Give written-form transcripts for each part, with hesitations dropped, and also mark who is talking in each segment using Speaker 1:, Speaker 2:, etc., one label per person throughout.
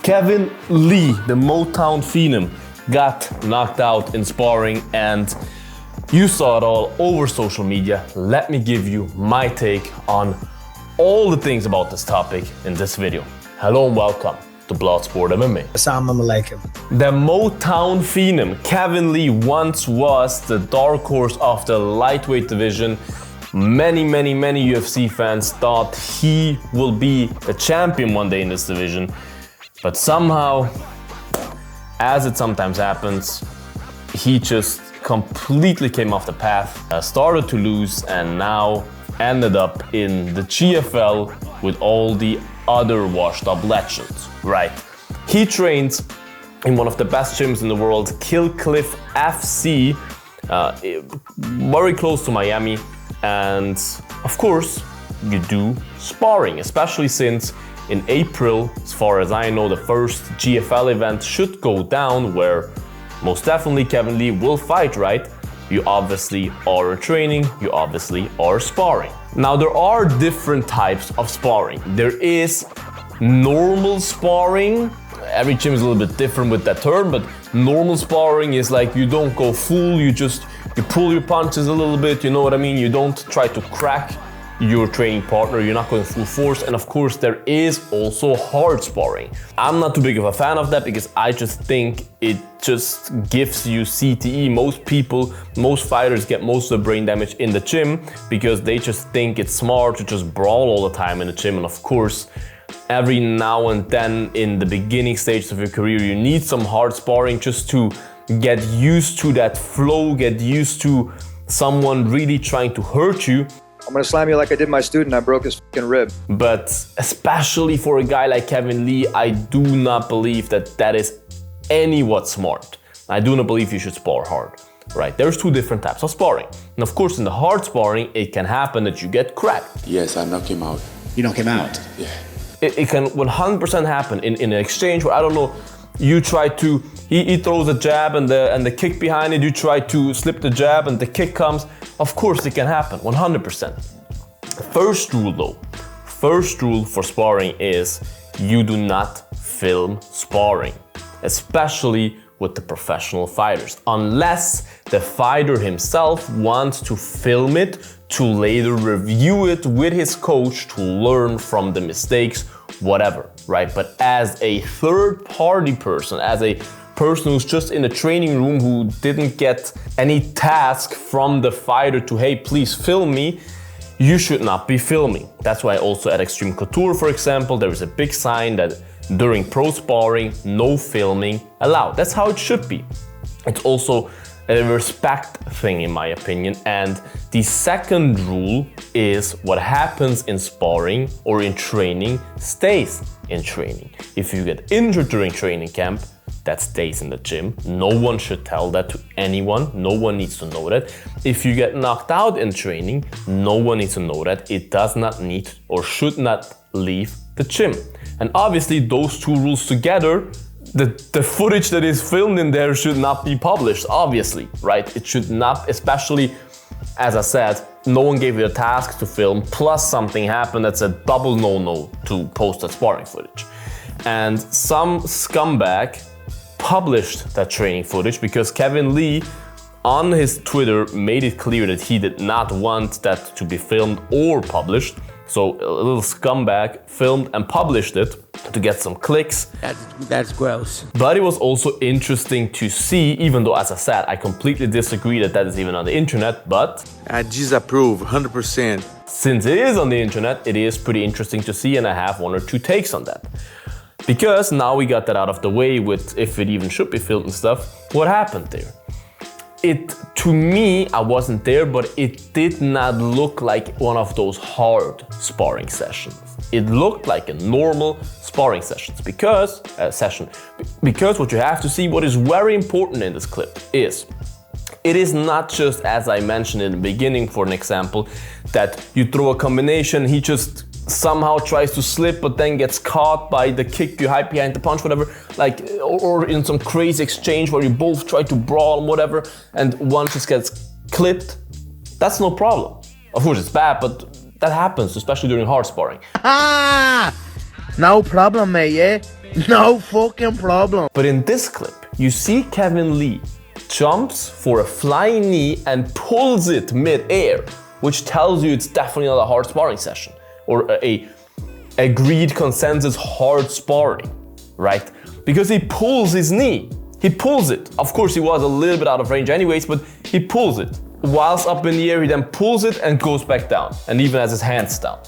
Speaker 1: Kevin Lee, the Motown Phenom, got knocked out in sparring, and you saw it all over social media. Let me give you my take on all the things about this topic in this video. Hello and welcome to Bloodsport MMA.
Speaker 2: Assalamu alaikum.
Speaker 1: The Motown Phenom, Kevin Lee, once was the dark horse of the lightweight division. Many UFC fans thought he will be a champion one day in this division. But somehow, as it sometimes happens, he just completely came off the path, started to lose, and now ended up in the GFL with all the other washed up legends, right? He trains in one of the best gyms in the world, Kill Cliff FC, very close to Miami. And of course, you do sparring, especially since in April, as far as I know, the first GFL event should go down where most definitely Kevin Lee will fight, right? You obviously are training, you obviously are sparring. Now, there are different types of sparring. There is normal sparring. Every gym is a little bit different with that term, but normal sparring is like you don't go full, you pull your punches a little bit, you know what I mean? You don't try to crack your training partner, you're not going full force. And of course, there is also hard sparring. I'm not too big of a fan of that because I just think it just gives you CTE. Most fighters get most of the brain damage in the gym because they just think it's smart to just brawl all the time in the gym. And of course, every now and then in the beginning stages of your career, you need some hard sparring just to get used to that flow, get used to someone really trying to hurt you.
Speaker 3: I'm gonna slam you like I did my student, I broke his fucking rib.
Speaker 1: But especially for a guy like Kevin Lee, I do not believe that is anywhat smart. I do not believe you should spar hard, right? There's two different types of sparring. And of course, in the hard sparring, it can happen that you get cracked.
Speaker 4: Yes, I knock him out.
Speaker 2: You knock him out?
Speaker 4: Yeah.
Speaker 1: It can 100% happen in an exchange where, I don't know, you try to, he throws a jab and the kick behind it, you try to slip the jab and the kick comes. Of course it can happen, 100%. First rule for sparring is you do not film sparring, especially with the professional fighters, unless the fighter himself wants to film it to later review it with his coach to learn from the mistakes, whatever, right? But as a third-party person, as a person who's just in a training room who didn't get any task from the fighter to, hey, please film me, you should not be filming. That's why also at Extreme Couture, for example, there is a big sign that during pro sparring, no filming allowed. That's how it should be. It's also a respect thing, in my opinion. And the second rule is what happens in sparring or in training stays in training. If you get injured during training camp, that stays in the gym. No one should tell that to anyone. No one needs to know that. If you get knocked out in training, no one needs to know that. It does not need or should not leave the gym. And obviously those two rules together, the footage that is filmed in there should not be published, obviously, right? It should not, especially, as I said, no one gave you a task to film, plus something happened that's a double no-no to post that sparring footage. And some scumbag published that training footage because Kevin Lee on his Twitter made it clear that he did not want that to be filmed or published. So a little scumbag filmed and published it to get some clicks.
Speaker 2: That's gross.
Speaker 1: But it was also interesting to see, even though, as I said, I completely disagree that is even on the internet, but
Speaker 4: I disapprove 100%.
Speaker 1: Since it is on the internet, it is pretty interesting to see, and I have one or two takes on that. Because now we got that out of the way with if it even should be filmed and stuff, what happened there? To me, I wasn't there, but it did not look like one of those hard sparring sessions. It looked like a normal sparring session because what you have to see, what is very important in this clip is, it is not just, as I mentioned in the beginning, for an example, that you throw a combination, he just somehow tries to slip but then gets caught by the kick you hide behind the punch, whatever, like, or in some crazy exchange where you both try to brawl and whatever, and one just gets clipped. That's no problem. Of course it's bad, but that happens, especially during hard sparring.
Speaker 5: No problem, mate, yeah? No fucking problem.
Speaker 1: But in this clip, you see Kevin Lee jumps for a flying knee and pulls it mid-air, which tells you it's definitely not a hard sparring session or a agreed consensus hard sparring, right? Because he pulls his knee. He pulls it. Of course, he was a little bit out of range anyways, but he pulls it. Whilst up in the air, he then pulls it and goes back down, and even has his hands down,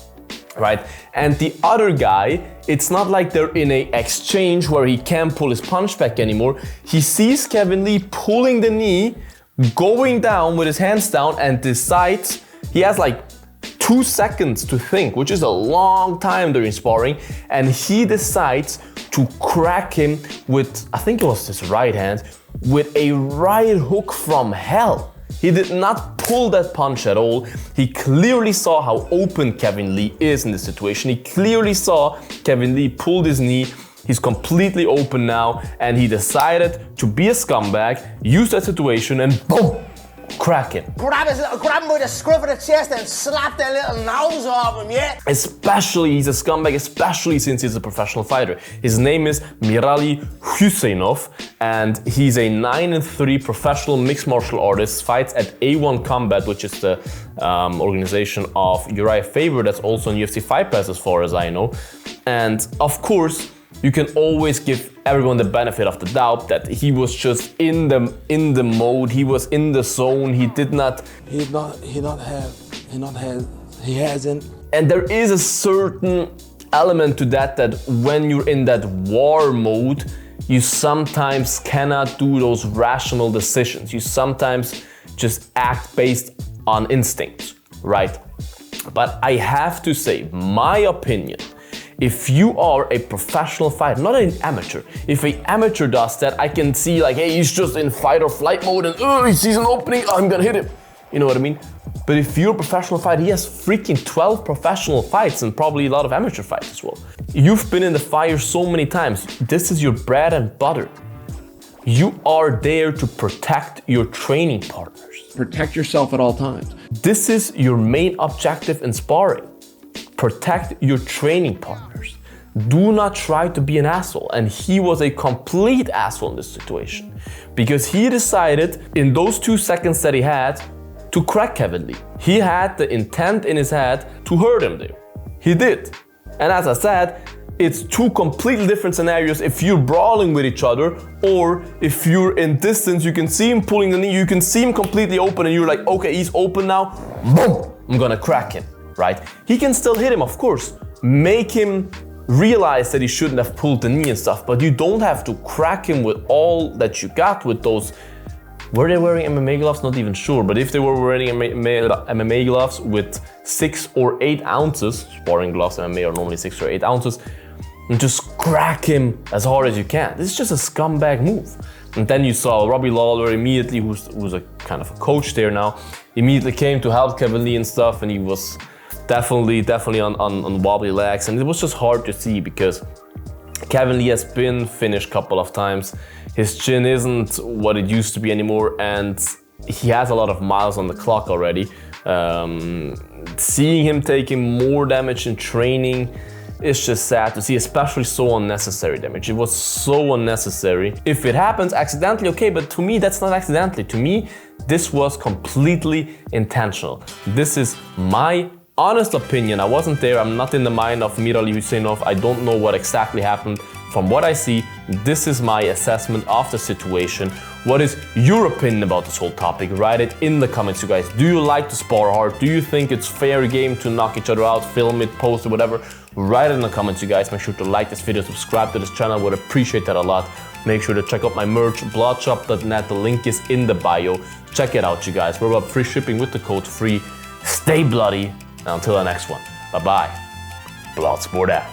Speaker 1: right? And the other guy, it's not like they're in a exchange where he can't pull his punch back anymore. He sees Kevin Lee pulling the knee, going down with his hands down, and decides, he has like 2 seconds to think, which is a long time during sparring, and he decides to crack him with, I think it was his right hand, with a right hook from hell. He did not pull that punch at all. He clearly saw how open Kevin Lee is in this situation. He clearly saw Kevin Lee pulled his knee. He's completely open now, and he decided to be a scumbag, use that situation, and boom, crack him.
Speaker 5: Grab him with the scruff of the chest and slap that little nose off him, yeah?
Speaker 1: Especially, he's a scumbag, especially since he's a professional fighter. His name is Mirali Huseynov, and he's a 9-3 professional mixed martial artist, fights at A1 Combat, which is the organization of Uriah Faber, that's also in UFC Fight Pass as far as I know. And of course, you can always give everyone the benefit of the doubt that he was just in the mode, he was in the zone, he hasn't. And there is a certain element to that when you're in that war mode, you sometimes cannot do those rational decisions. You sometimes just act based on instincts, right? But I have to say, my opinion, if you are a professional fighter, not an amateur, if an amateur does that, I can see like, hey, he's just in fight or flight mode and he sees an opening, I'm gonna hit him. You know what I mean? But if you're a professional fighter, he has freaking 12 professional fights and probably a lot of amateur fights as well. You've been in the fire so many times. This is your bread and butter. You are there to protect your training partners.
Speaker 6: Protect yourself at all times.
Speaker 1: This is your main objective in sparring. Protect your training partners. Do not try to be an asshole. And he was a complete asshole in this situation because he decided in those 2 seconds that he had to crack Kevin Lee. He had the intent in his head to hurt him there. He did. And as I said, it's 2 completely different scenarios if you're brawling with each other or if you're in distance, you can see him pulling the knee, you can see him completely open and you're like, okay, he's open now, boom, I'm gonna crack him. Right? He can still hit him, of course. Make him realize that he shouldn't have pulled the knee and stuff, but you don't have to crack him with all that you got with those. Were they wearing MMA gloves? Not even sure, but if they were wearing MMA gloves with 6 or 8 ounces, sparring gloves, MMA are normally 6 or 8 ounces, and just crack him as hard as you can. This is just a scumbag move. And then you saw Robbie Lawler immediately, who's a kind of a coach there now, immediately came to help Kevin Lee and stuff, and he was definitely on wobbly legs, and it was just hard to see because Kevin Lee has been finished a couple of times. His chin isn't what it used to be anymore, and he has a lot of miles on the clock already. Seeing him taking more damage in training, it's just sad to see, especially so unnecessary damage. It was so unnecessary. If it happens accidentally, okay, but to me, that's not accidentally. To me, this was completely intentional. This is my honest opinion. I wasn't there. I'm not in the mind of Mirali Huseynov. I don't know what exactly happened. From what I see, this is my assessment of the situation. What is your opinion about this whole topic? Write it in the comments, you guys. Do you like to spar hard? Do you think it's fair game to knock each other out, film it, post it, whatever? Write it in the comments, you guys. Make sure to like this video, subscribe to this channel. I would appreciate that a lot. Make sure to check out my merch, bloodshop.net. The link is in the bio. Check it out, you guys. We're about free shipping with the code FREE. Stay bloody. And until the next one, bye-bye. Bloodsport out.